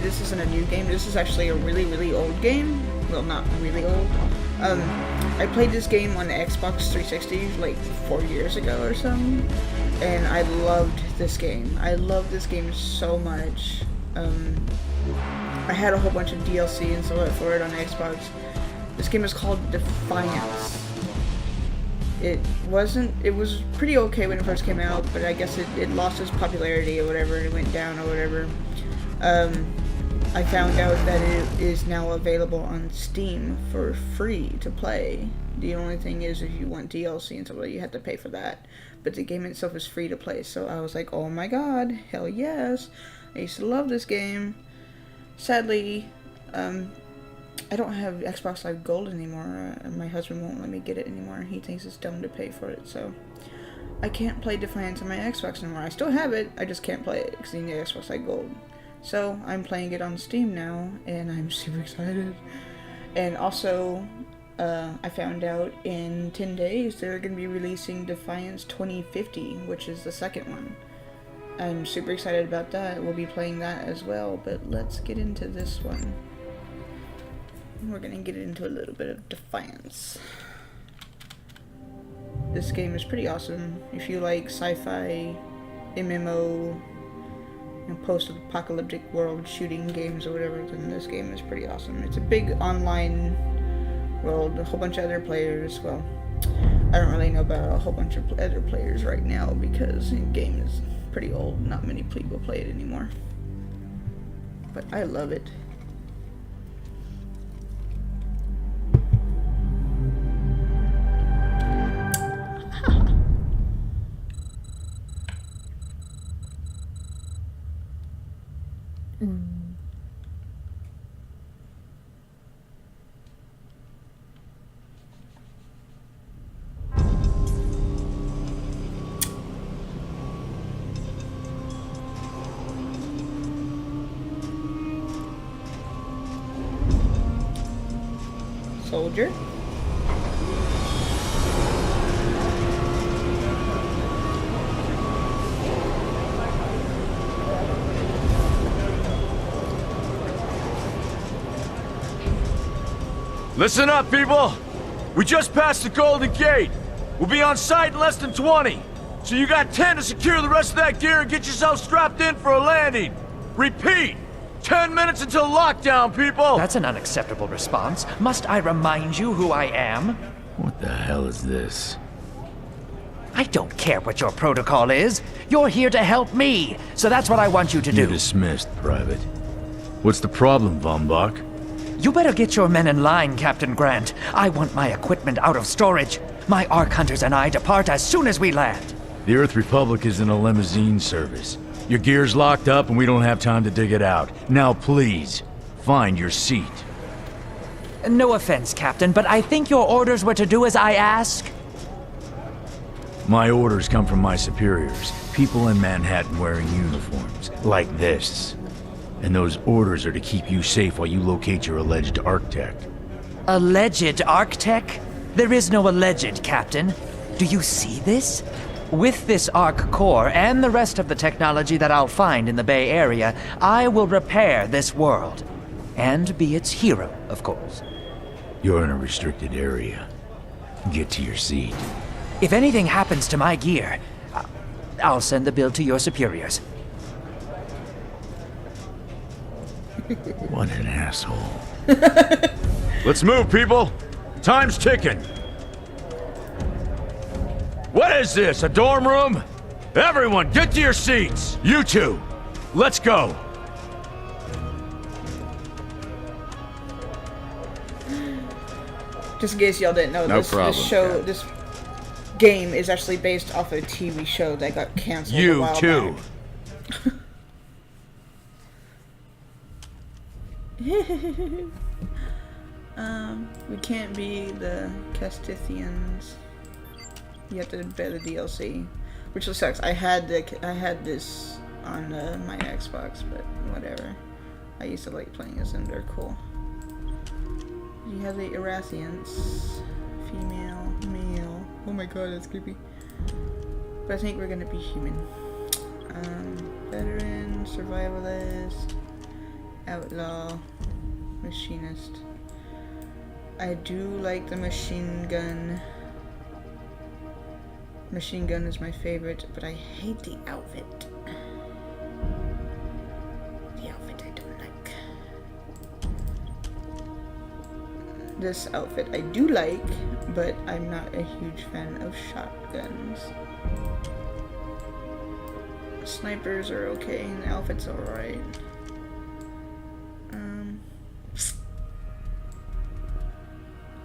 this isn't a new game. This is actually a really, really old game. Well, not really old. I played this game on the Xbox 360 like 4 years ago or something, and I loved this game. I love this game so much. I had a whole bunch of DLC and stuff for it on Xbox. This game is called Defiance. It was pretty okay when it first came out, but I guess it lost its popularity or whatever, it went down or whatever. I found out that it is now available on Steam for free to play. The only thing is, if you want DLC and stuff, you have to pay for that. But the game itself is free to play, so I was like, oh my god, hell yes. I used to love this game. Sadly, I don't have Xbox Live Gold anymore. My husband won't let me get it anymore. He thinks it's dumb to pay for it, so I can't play Defiance on my Xbox anymore. I still have it, I just can't play it because I need Xbox Live Gold. So I'm playing it on Steam now, and I'm super excited. And also, I found out in 10 days they're going to be releasing Defiance 2050, which is the second one. I'm super excited about that. We'll be playing that as well, but let's get into this one. We're going to get into a little bit of Defiance. This game is pretty awesome. If you like sci-fi, MMO, post-apocalyptic world shooting games or whatever, then this game is pretty awesome. It's a big online world, a whole bunch of other players. Well, I don't really know about a whole bunch of other players right now because the game is pretty old. Not many people play it anymore. But I love it. Soldier. Listen up, people! We just passed the Golden Gate. We'll be on site in less than 20. So you got 10 to secure the rest of that gear and get yourself strapped in for a landing. Repeat! 10 minutes until lockdown, people! That's an unacceptable response. Must I remind you who I am? What the hell is this? I don't care what your protocol is. You're here to help me, so that's what I want you to do. You're dismissed, Private. What's the problem, Von Bach? You better get your men in line, Captain Grant. I want my equipment out of storage. My Ark Hunters and I depart as soon as we land. The Earth Republic is in a limousine service. Your gear's locked up and we don't have time to dig it out. Now please, find your seat. No offense, Captain, but I think your orders were to do as I ask. My orders come from my superiors. People in Manhattan wearing uniforms, like this. And those orders are to keep you safe while you locate your alleged architect. Alleged architect? There is no alleged, Captain. Do you see this? With this Ark core and the rest of the technology that I'll find in the Bay Area, I will repair this world. And be its hero, of course. You're in a restricted area. Get to your seat. If anything happens to my gear, I'll send the bill to your superiors. What an asshole. Let's move, people! Time's ticking! What is this, a dorm room? Everyone, get to your seats! You two, let's go! Just in case y'all didn't know, this game is actually based off a TV show that got canceled a while You too! back. We can't be the Castithians. You have to buy the DLC, which sucks. I had this on my Xbox, but whatever. I used to like playing as them. They're cool. You have the Erathians, female, male. Oh my god, that's creepy. But I think we're gonna be human. Veteran, survivalist, Outlaw. Machinist. I do like the machine gun. Machine gun is my favorite, but I hate the outfit. The outfit I don't like. This outfit I do like, but I'm not a huge fan of shotguns. Snipers are okay, and the outfit's alright.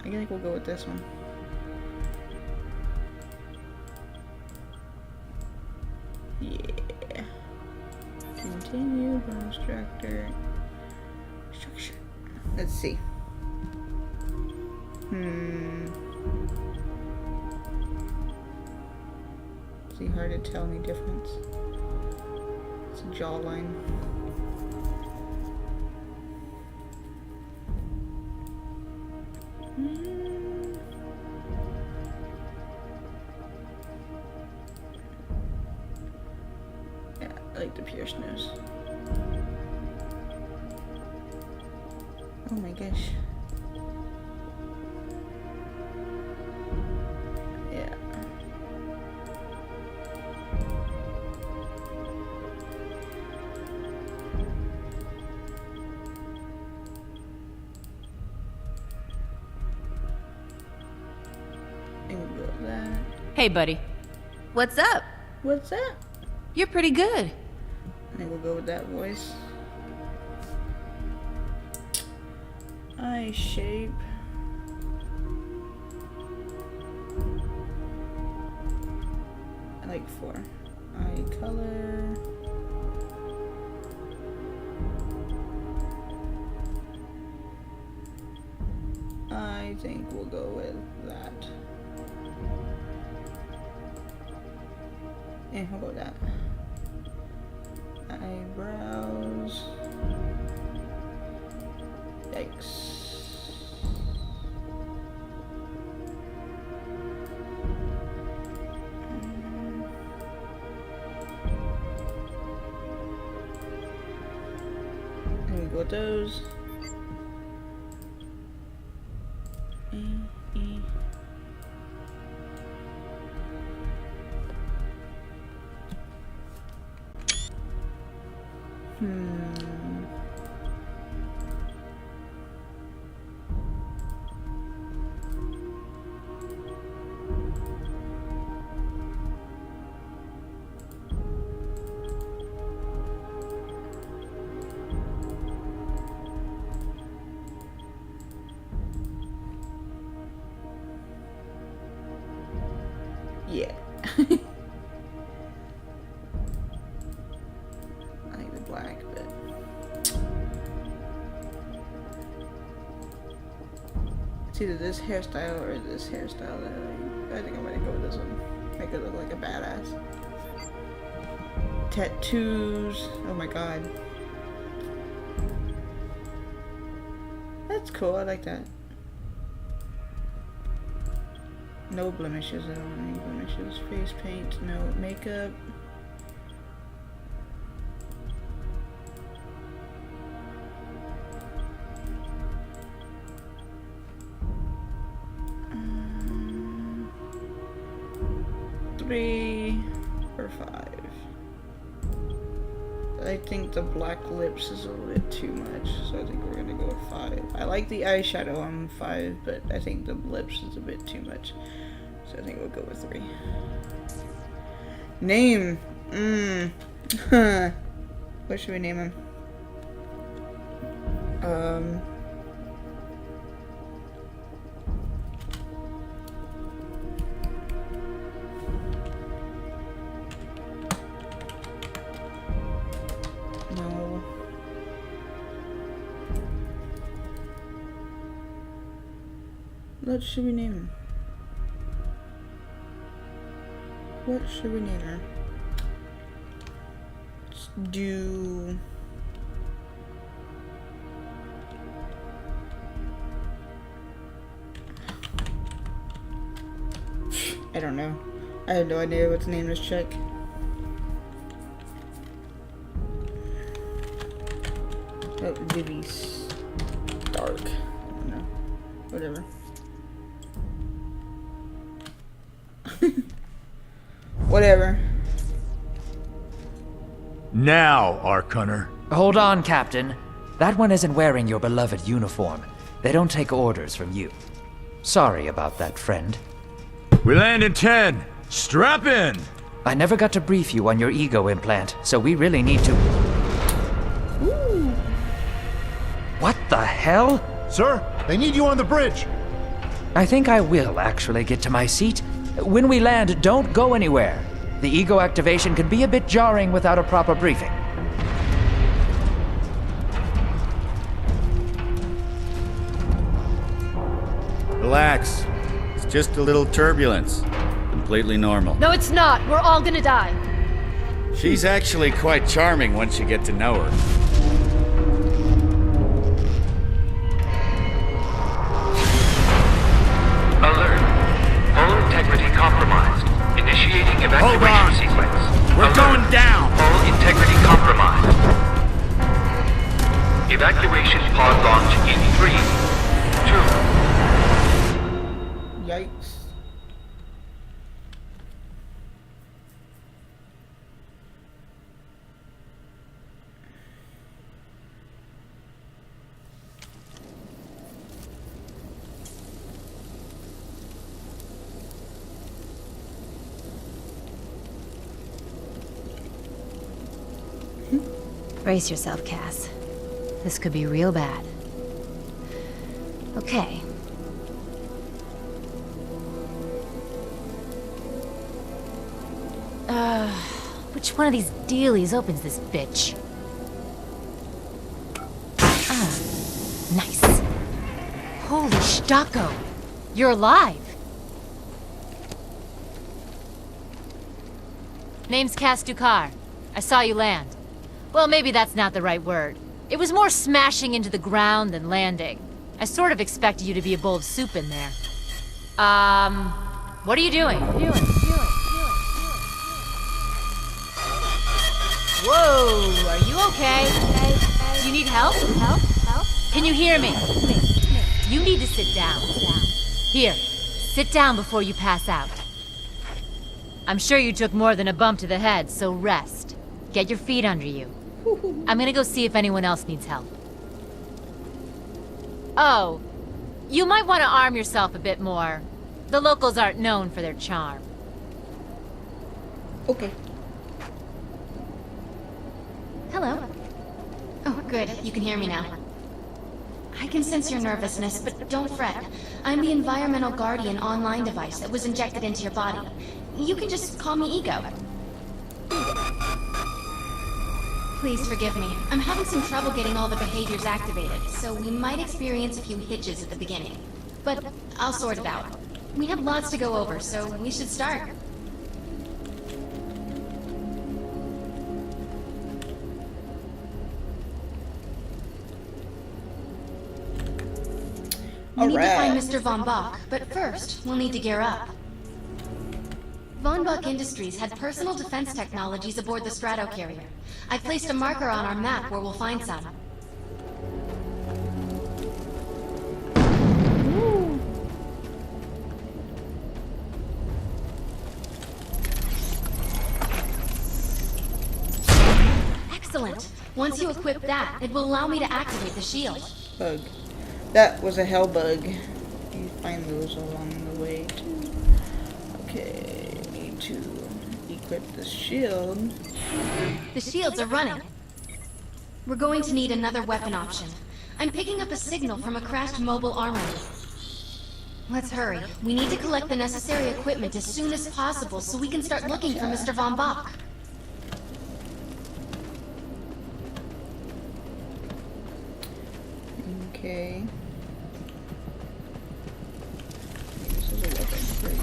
I think we'll go with this one. Yeah. Continue, bonus structure. Let's see. Is it hard to tell any difference? It's a jawline. Yeah, I like the pierced nose. Oh my gosh. Yeah. And we'll go with that. Hey, buddy. What's up? What's that? You're pretty good. I think we'll go with that voice. Eye shape. I like 4. Eye color. I think we'll go with that. Yeah, we'll go with that. Eyebrows. Yikes. And we go with those. Yeah. I like the black, but it's either this hairstyle or this hairstyle that I think I'm gonna go with this one. Make it look like a badass. Tattoos. Oh my god. That's cool. I like that. No blemishes. I don't want any blemishes. Face paint. No makeup. Three or 5. I think the black lips is a little bit too much, so I think we're gonna go with 5. I like the eyeshadow on 5, but I think the lips is a bit too much, so I think we'll go with 3. Name. What should we name him? No. What should we name him? What should we name her? Let's do... I don't know. I have no idea what to name this chick. Oh, Vivi's dark. No, whatever. Whatever. Now, Arc Hunter. Hold on, Captain. That one isn't wearing your beloved uniform. They don't take orders from you. Sorry about that, friend. We land in 10. Strap in. I never got to brief you on your ego implant, so we really need to... Ooh. What the hell? Sir, they need you on the bridge. I think I will actually get to my seat. When we land, don't go anywhere. The ego activation can be a bit jarring without a proper briefing. Relax. It's just a little turbulence. Completely normal. No, it's not. We're all gonna die. She's actually quite charming once you get to know her. Alert. Hull integrity compromised. Initiating evacuation sequence. We're Alert. going down! Hull integrity compromised. Evacuation pod launch in 3, 2. Yikes. Brace yourself, Cass. This could be real bad. Okay. Which one of these dealies opens this bitch? Nice. Holy Stocko! You're alive! Name's Cass Dukar. I saw you land. Well, maybe that's not the right word. It was more smashing into the ground than landing. I sort of expected you to be a bowl of soup in there. What are you doing? Whoa, are you okay? Do you need help? Can you hear me? You need to sit down. Here, sit down before you pass out. I'm sure you took more than a bump to the head, so rest. Get your feet under you. I'm gonna go see if anyone else needs help. Oh, you might want to arm yourself a bit more. The locals aren't known for their charm. Okay. Hello. Oh, good. You can hear me now. I can sense your nervousness, but don't fret. I'm the Environmental Guardian online device that was injected into your body. You can just call me Ego. Please forgive me. I'm having some trouble getting all the behaviors activated, so we might experience a few hitches at the beginning. But I'll sort it out. We have lots to go over, so we should start. We need to find Mr. Von Bach, but first, we'll need to gear up. Von Bach Industries had personal defense technologies aboard the Stratocarrier. I placed a marker on our map where we'll find some. Excellent! Once you equip that, it will allow me to activate the shield. Bug. That was a hell bug. You find those along the way too. Okay, need to equip the shield. The shields are running. We're going to need another weapon option. I'm picking up a signal from a crashed mobile armory. Let's hurry. We need to collect the necessary equipment as soon as possible so we can start looking for Mr. Von Bach. Okay. This is a weapon. Great.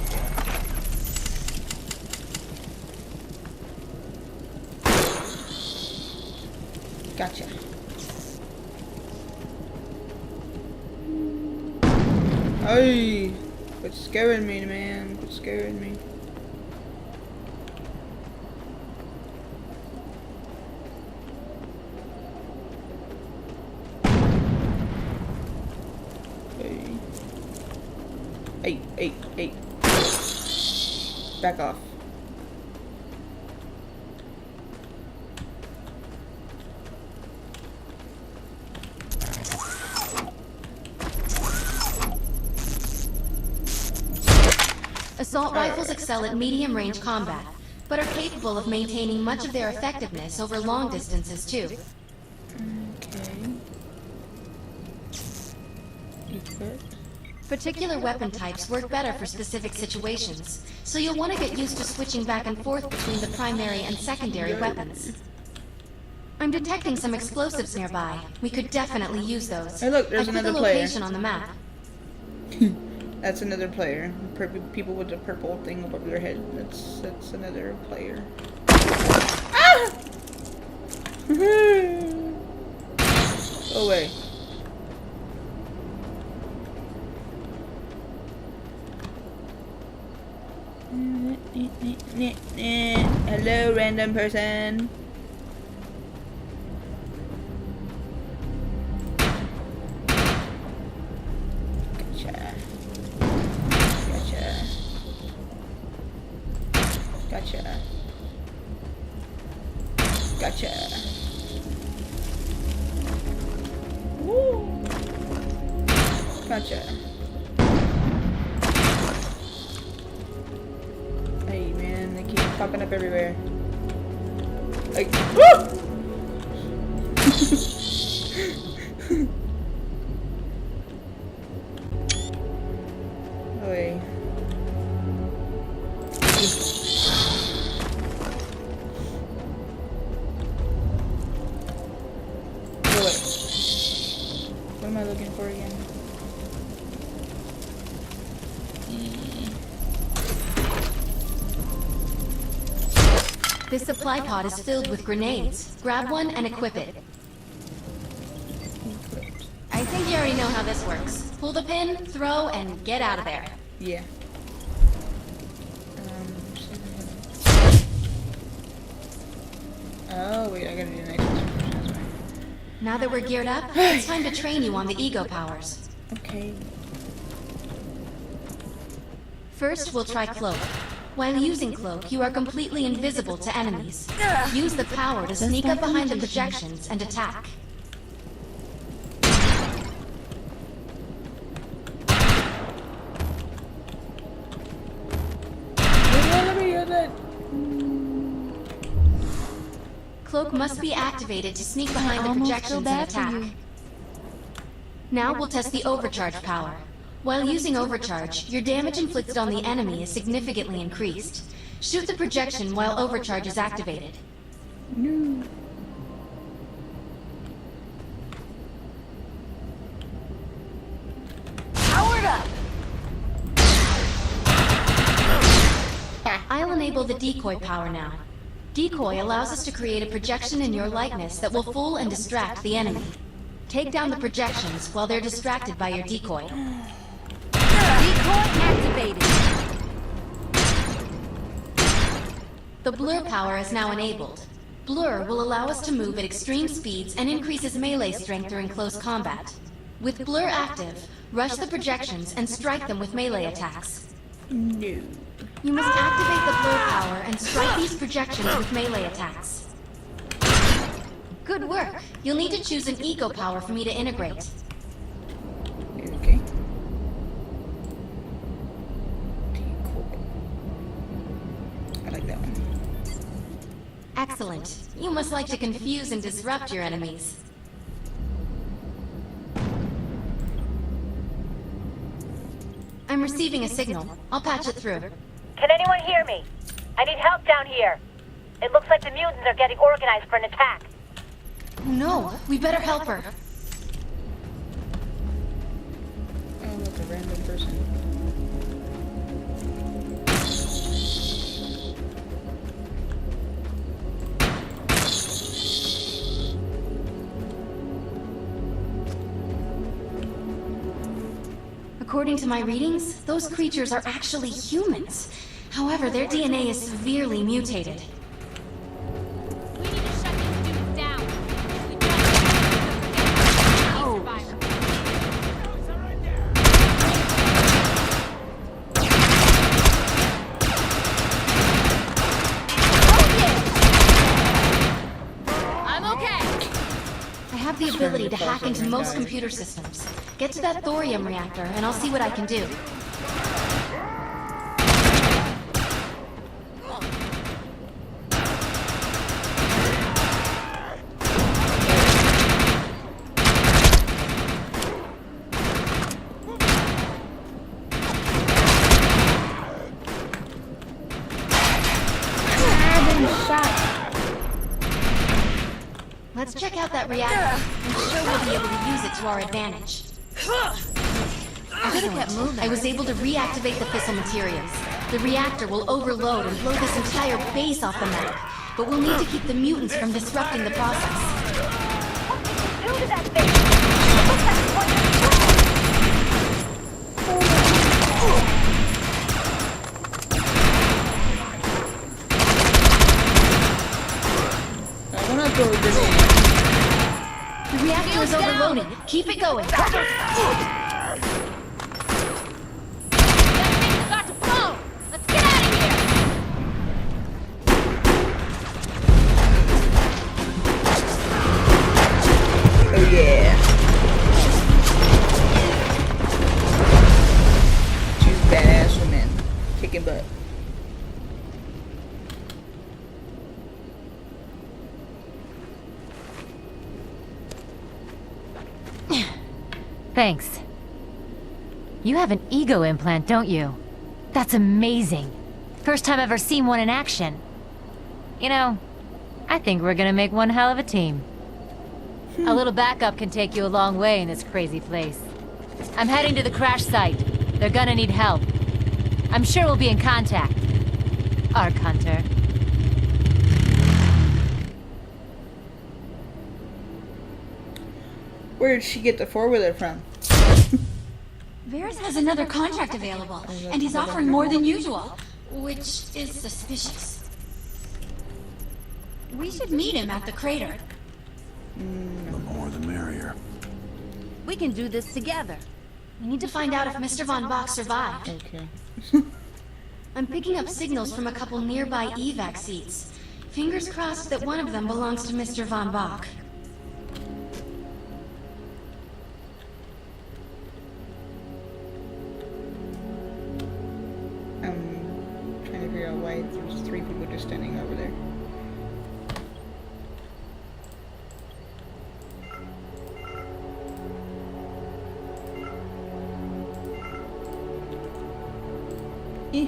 Gotcha. Hey! Quit scaring me, man. Quit scaring me. Hey. Back off. Assault rifles excel at medium-range combat, but are capable of maintaining much of their effectiveness over long distances too. Okay. Equip. Particular weapon types work better for specific situations, so you'll want to get used to switching back and forth between the primary and secondary weapons. I'm detecting some explosives nearby. We could definitely use those. Hey, look, there's I put another the player. location on the map. That's another player. People with the purple thing above their head. That's another player. Ah! Go away. Hello, random person. Gotcha. Woo. Gotcha. Hey man, they keep popping up everywhere. Like, woo! Oi. What am I looking for again? This supply pod is filled with grenades. Grab one and equip it. I think you already know how this works. Pull the pin, throw, and get out of there. Yeah. Oh wait, I gotta do the next one. Now that we're geared up, it's time to train you on the ego powers. Okay. First, we'll try Cloak. While using Cloak, you are completely invisible to enemies. Use the power to sneak up behind the projections and attack. Cloak must be activated to sneak behind the projections and attack. Now we'll test the overcharge power. While using overcharge, your damage inflicted on the enemy is significantly increased. Shoot the projection while overcharge is activated. No. Powered up! I'll enable the decoy power now. Decoy allows us to create a projection in your likeness that will fool and distract the enemy. Take down the projections while they're distracted by your decoy. Decoy activated! The blur power is now enabled. Blur will allow us to move at extreme speeds and increases melee strength during close combat. With blur active, rush the projections and strike them with melee attacks. No. You must activate the blur power and strike these projections with melee attacks. Good work. You'll need to choose an ego power for me to integrate. Okay. I like that one. Excellent. You must like to confuse and disrupt your enemies. I'm receiving a signal. I'll patch it through. Can anyone hear me? I need help down here. It looks like the mutants are getting organized for an attack. No, we better help her. Oh, look, a random person. According to my readings, those creatures are actually humans. However, their DNA is severely mutated. We need to shut these dudes down. We ability to hack into most guys. computer systems. Get to that thorium reactor, and I'll see what I can do. Let's check out that reactor. I'm sure we'll be able to use it to our advantage. Excellent. I was able to reactivate the fissile materials. The reactor will overload and blow this entire base off the map, but we'll need to keep the mutants from disrupting the process. Do to that thing! It looks like it's going to I wanna throw a grenade. The reactor is overloading. Keep it going. That thing's about to blow! Let's get out of here! Oh yeah. Two badass women kicking butt. Thanks. You have an ego implant, don't you? That's amazing. First time I've ever seen one in action. You know, I think we're gonna make one hell of a team. A little backup can take you a long way in this crazy place. I'm heading to the crash site. They're gonna need help. I'm sure we'll be in contact. Arc Hunter. Where did she get the four-wheeler from? Varys has another contract available, and he's offering more than usual, which is suspicious. We should meet him at the crater. The more the merrier. We can do this together. We need to find out if Mr. Von Bach survived. Okay. I'm picking up signals from a couple nearby evac seats. Fingers crossed that one of them belongs to Mr. Von Bach. I'm trying to figure out why there's three people just standing over there. Eh.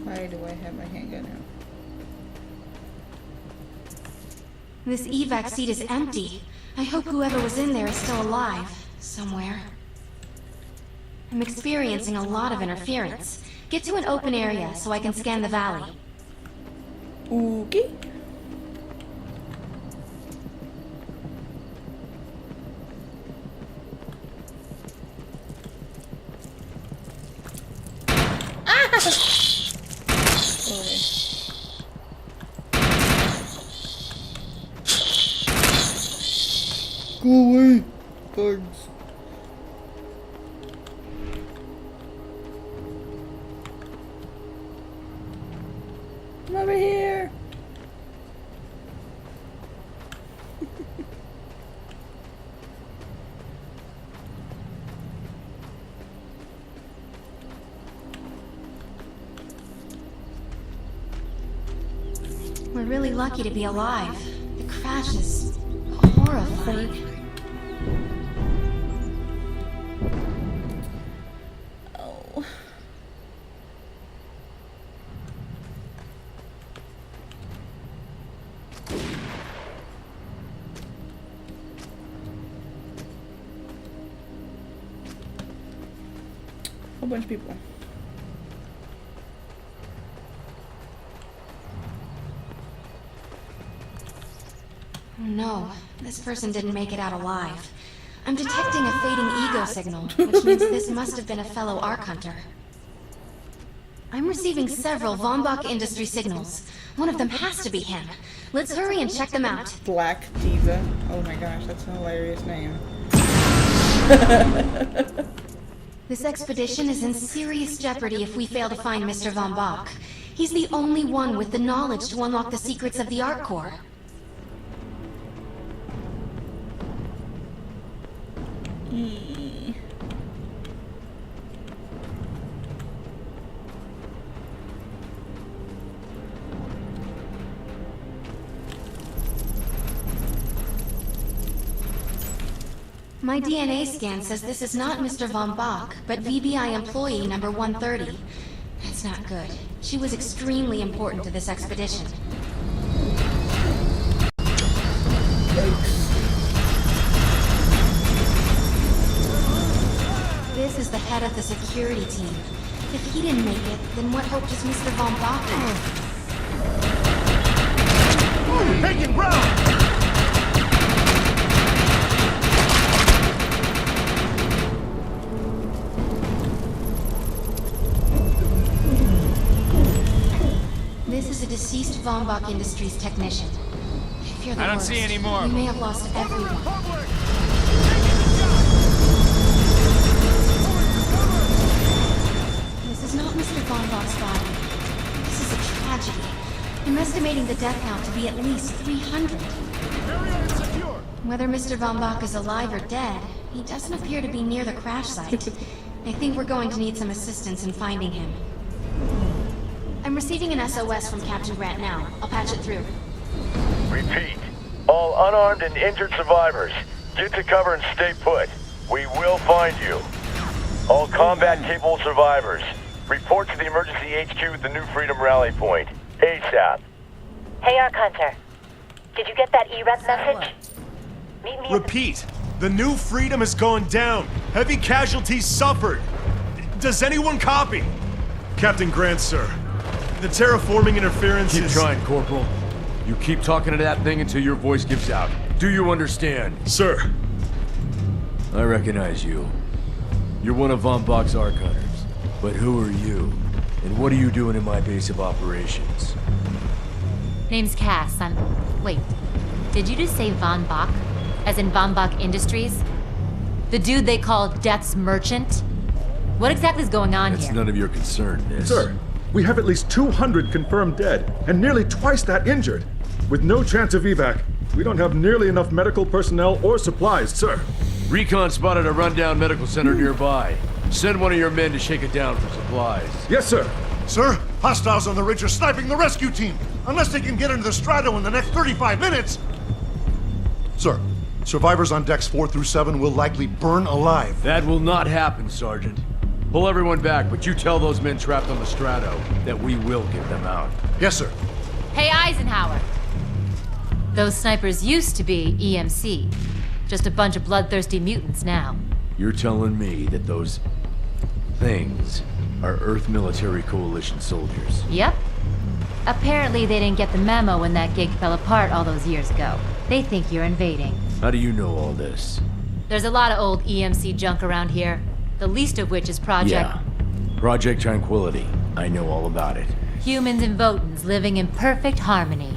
Why do I have my handgun now? This evac seat is empty. I hope whoever was in there is still alive, somewhere. I'm experiencing a lot of interference. Get to an open area so I can scan the valley. Okay. Go away, guards. Come over here. We're really lucky to be alive. The crash is horrifying. Oh. Whole bunch of people. Oh no, this person didn't make it out alive. I'm detecting a fading ego signal, which means this must have been a fellow Arc Hunter. I'm receiving several Von Bach Industry signals. One of them has to be him. Let's hurry and check them out. Black Diva. Oh my gosh, that's a hilarious name. This expedition is in serious jeopardy if we fail to find Mr. Von Bach. He's the only one with the knowledge to unlock the secrets of the Arc Core. My DNA scan says this is not Mr. Von Bach, but VBI employee number 130. That's not good. She was extremely important to this expedition. This is the head of the security team. If he didn't make it, then what hope does Mr. Von Bach have? Taking ground! This is a deceased Von Bach Industries technician. I fear the worst. see any more. We may have lost everyone. This is not Mr. Von Bach's body. This is a tragedy. I'm estimating the death count to be at least 300. Whether Mr. Von Bach is alive or dead, he doesn't appear to be near the crash site. I think we're going to need some assistance in finding him. I'm receiving an SOS from Captain Grant now. I'll patch it through. Repeat. All unarmed and injured survivors, get to cover and stay put. We will find you. All combat-capable survivors, report to the emergency HQ at the New Freedom Rally Point. ASAP. Hey, Arc Hunter. Did you get that EREP message? Meet me. Repeat. The New Freedom is going down. Heavy casualties suffered. Does anyone copy? Captain Grant, sir. The terraforming interference Keep is... trying, Corporal. You keep talking to that thing until your voice gives out. Do you understand? Sir. I recognize you. You're one of Von Bach's Arc Hunters. But who are you? And what are you doing in my base of operations? Name's Cass. Wait. Did you just say Von Bach? As in Von Bach Industries? The dude they call Death's Merchant? What exactly is going on That's here? none of your concern, miss. Sir, we have at least 200 confirmed dead, and nearly twice that injured. With no chance of evac, we don't have nearly enough medical personnel or supplies, sir. Recon spotted a rundown medical center nearby. Send one of your men to shake it down for supplies. Yes, sir. Sir, hostiles on the ridge are sniping the rescue team. Unless they can get into the Strato in the next 35 minutes. Sir, survivors on decks 4 through 7 will likely burn alive. That will not happen, Sergeant. Pull everyone back, but you tell those men trapped on the Strato that we will get them out. Yes, sir. Hey, Eisenhower. Those snipers used to be EMC. Just a bunch of bloodthirsty mutants now. You're telling me that those things are Earth Military Coalition soldiers? Yep. Apparently they didn't get the memo when that gig fell apart all those years ago. They think you're invading. How do you know all this? There's a lot of old EMC junk around here. The least of which is Project... Yeah. Project Tranquility. I know all about it. Humans and Votans living in perfect harmony.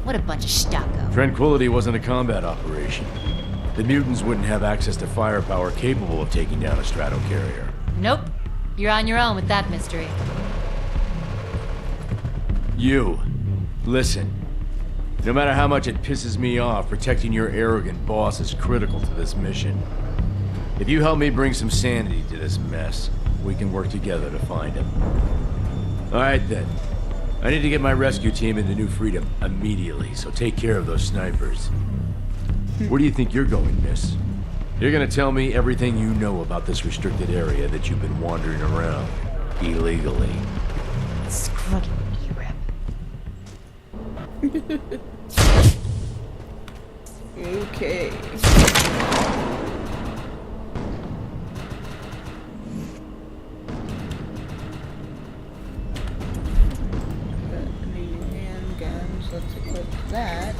What a bunch of stucco. Tranquility wasn't a combat operation. The mutants wouldn't have access to firepower capable of taking down a Stratocarrier. Nope. You're on your own with that mystery. You. Listen. No matter how much it pisses me off, protecting your arrogant boss is critical to this mission. If you help me bring some sanity to this mess, we can work together to find him. Alright then. I need to get my rescue team into New Freedom immediately, so take care of those snipers. Where do you think you're going, miss? You're gonna tell me everything you know about this restricted area that you've been wandering around illegally. Screw you, Okay. New handguns, let's equip that.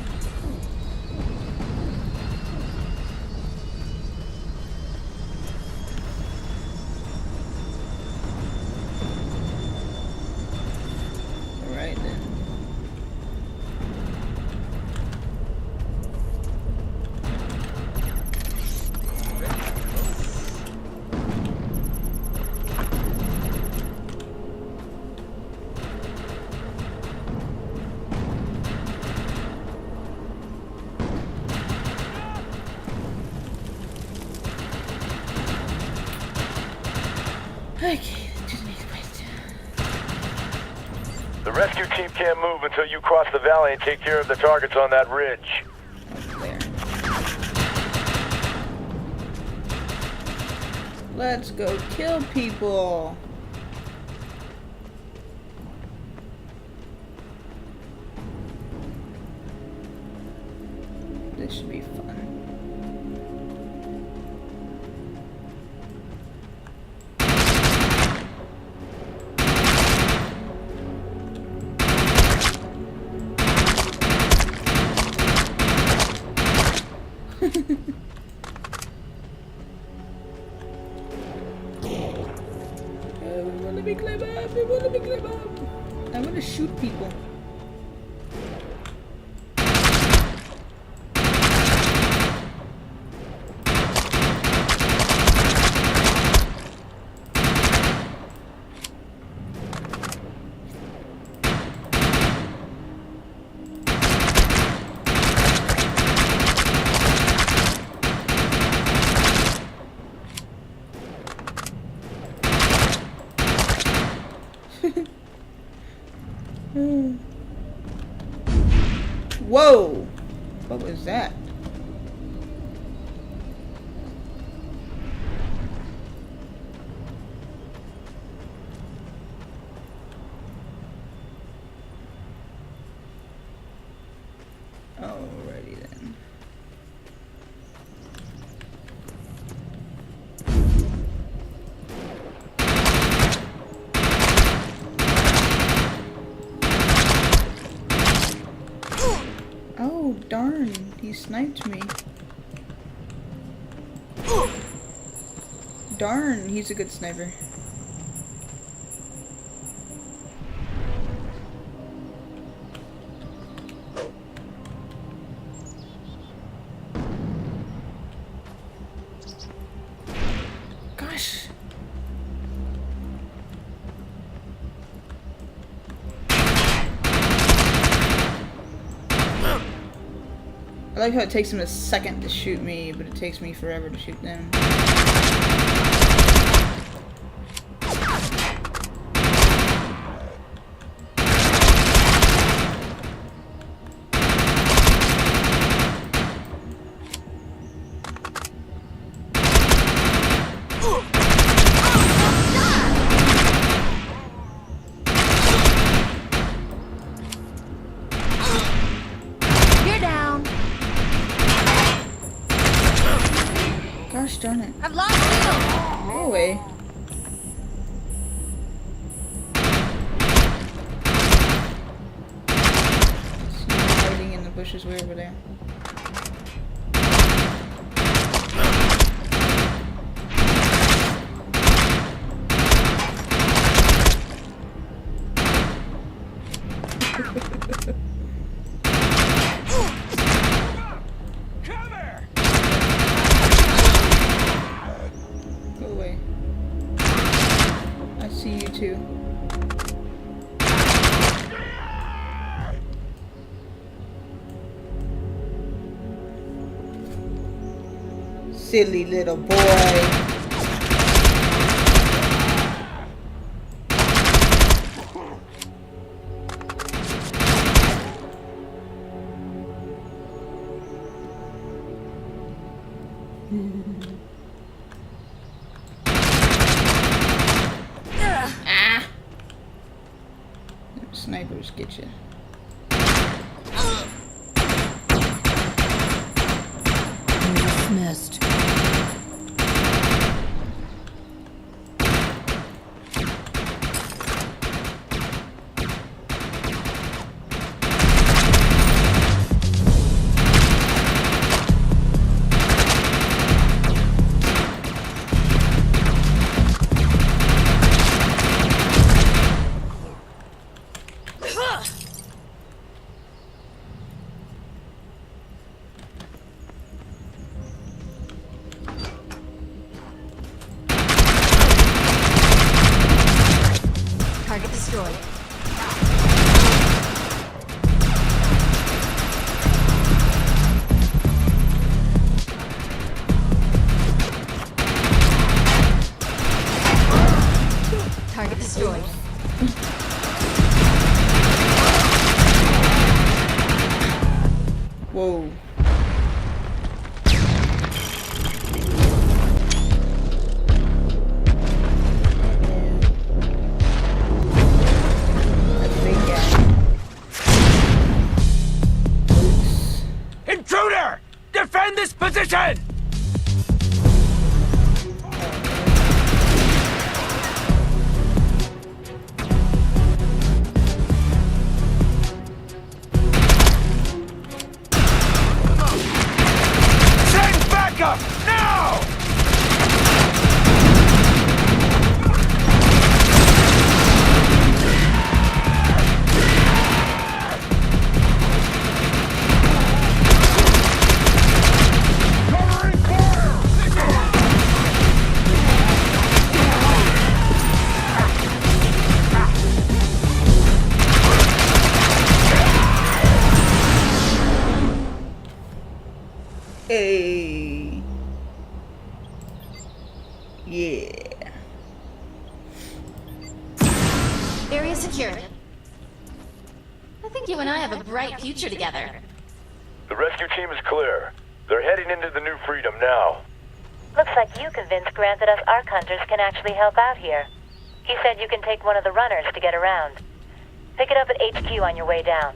Okay, just need to wait. The rescue team can't move until you cross the valley and take care of the targets on that ridge. There. Let's go kill people. This should be fun. We want to be clever. We want to be clever. I want to shoot people. Whoa! What was that? Alrighty then. Oh, darn. He sniped me. Darn, he's a good sniper. Gosh. I like how it takes him a second to shoot me, but it takes me forever to shoot them. Gosh darn it. I've lost you! Go away. See you hiding in the bushes way over there. Go away. I see you too. Silly little boy. Ah! Snipers get you. Dismissed. Target destroyed. Position! Send backup! Now! Hey. Yeah. Area secured. I think you and I have a bright future together. The rescue team is clear. They're heading into the New Freedom now. Looks like you convinced Grant that us Ark Hunters can actually help out here. He said you can take one of the runners to get around. Pick it up at HQ on your way down.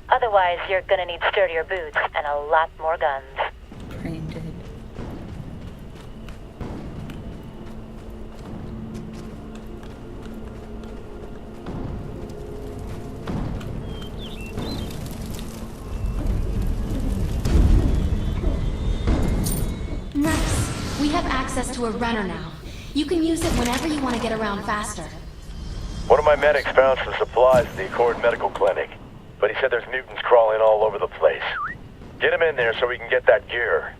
Otherwise, you're gonna need sturdier boots and a lot more guns. Brain dead. Nice. We have access to a runner now. You can use it whenever you want to get around faster. One of my medics found some supplies at the Accord Medical Clinic, but he said there's mutants crawling all over the place. Get him in there so we can get that gear.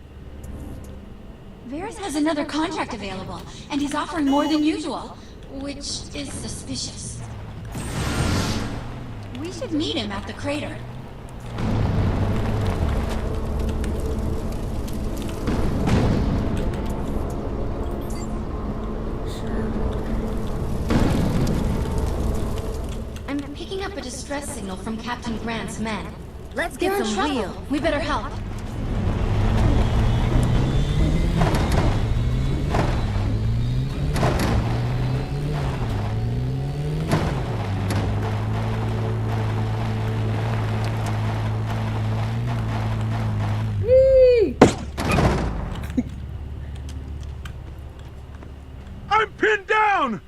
Varys has another contract available, and he's offering more than usual, which is suspicious. We should meet him at the crater. I'm picking up a distress signal from Captain Grant's men. Let's They're get in some trouble. wheel. We better help. I'm pinned down!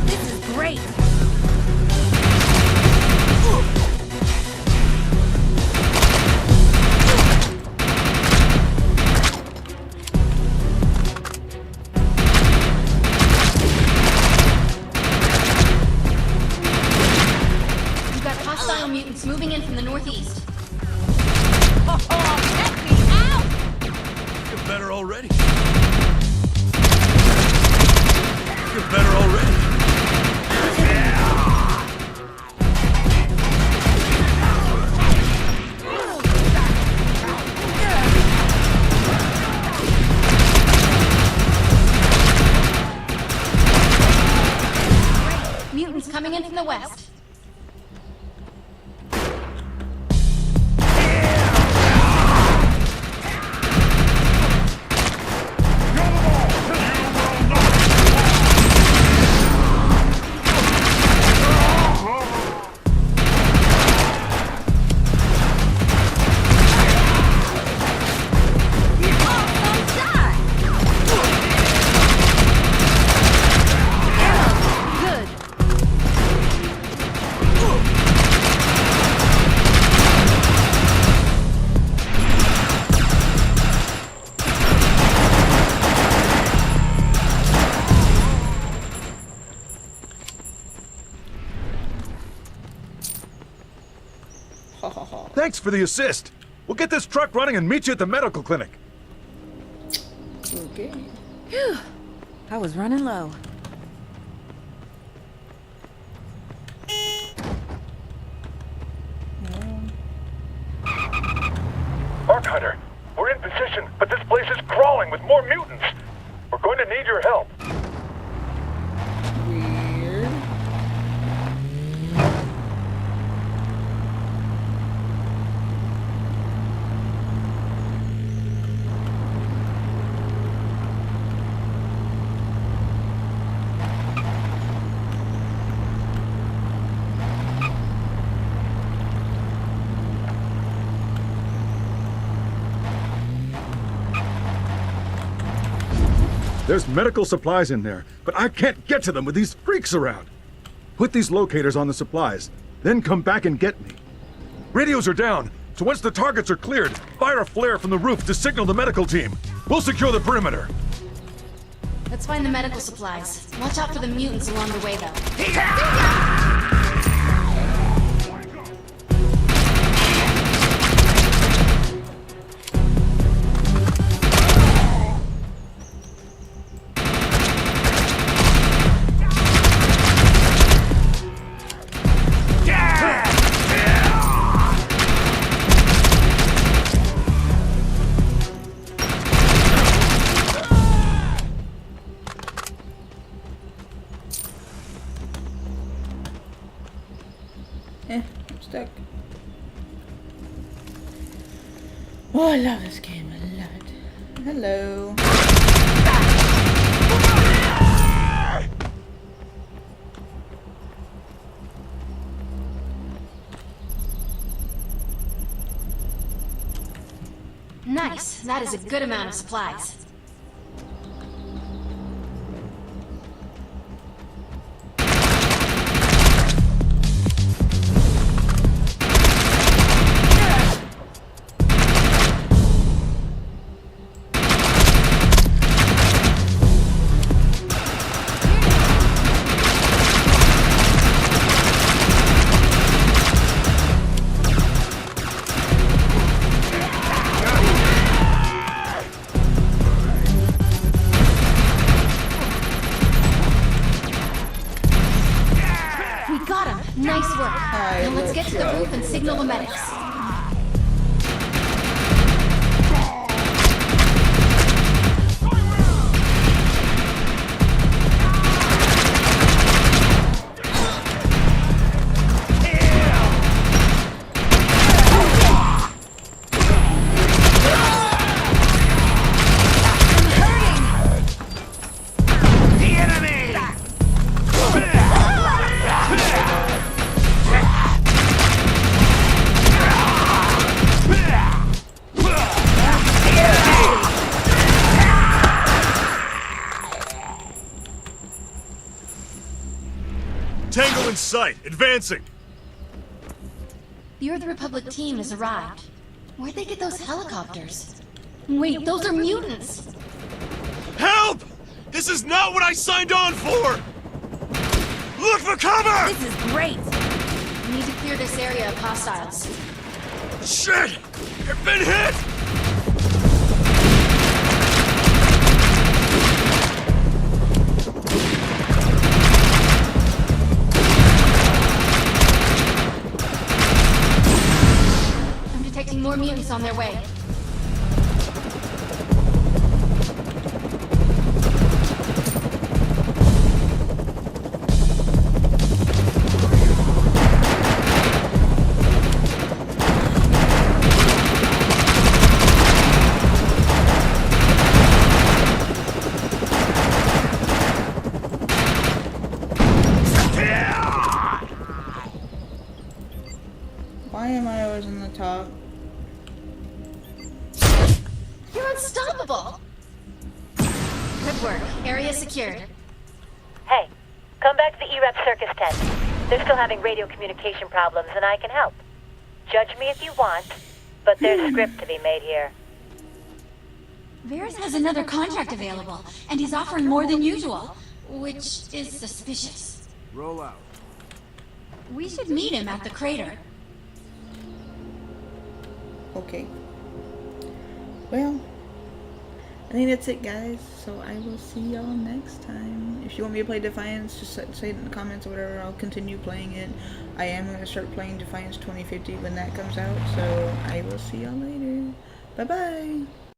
This is great. We've got hostile mutants moving in from the northeast. Let me out! You're better already. You're better already. Mutants coming in from the west. Good. Thanks for the assist. We'll get this truck running and meet you at the medical clinic. Okay. Phew. I was running low. Ark Hunter, we're in position, but this place is crawling with more mutants. We're going to need your help. Weird. There's medical supplies in there, but I can't get to them with these freaks around. Put these locators on the supplies, then come back and get me. Radios are down, so once the targets are cleared, fire a flare from the roof to signal the medical team. We'll secure the perimeter. Let's find the medical supplies. Watch out for the mutants along the way, though. I'm stuck. Oh, I love this game. I love it. Hello. Nice. That is a good amount of supplies. Nice work. Now let's get to the roof and signal the medics. Tango in sight, advancing. The Earth Republic team has arrived. Where'd they get those helicopters? Wait, those are mutants! Help! This is not what I signed on for! Look for cover! This is great! We need to clear this area of hostiles. Shit! I've been hit! More mutants on their way. Why am I always on the top? You're unstoppable! Good work. Area secured. Hey, come back to the EREP circus tent. They're still having radio communication problems, and I can help. Judge me if you want, but there's a script to be made here. Varys has another contract available, and he's offering more than usual, which is suspicious. Roll out. We should meet him at the crater. Okay. Well, I think that's it, guys. So I will see y'all next time. If you want me to play Defiance, just say it in the comments or whatever. I'll continue playing it. I am going to start playing Defiance 2050 when that comes out. So I will see y'all later. Bye-bye.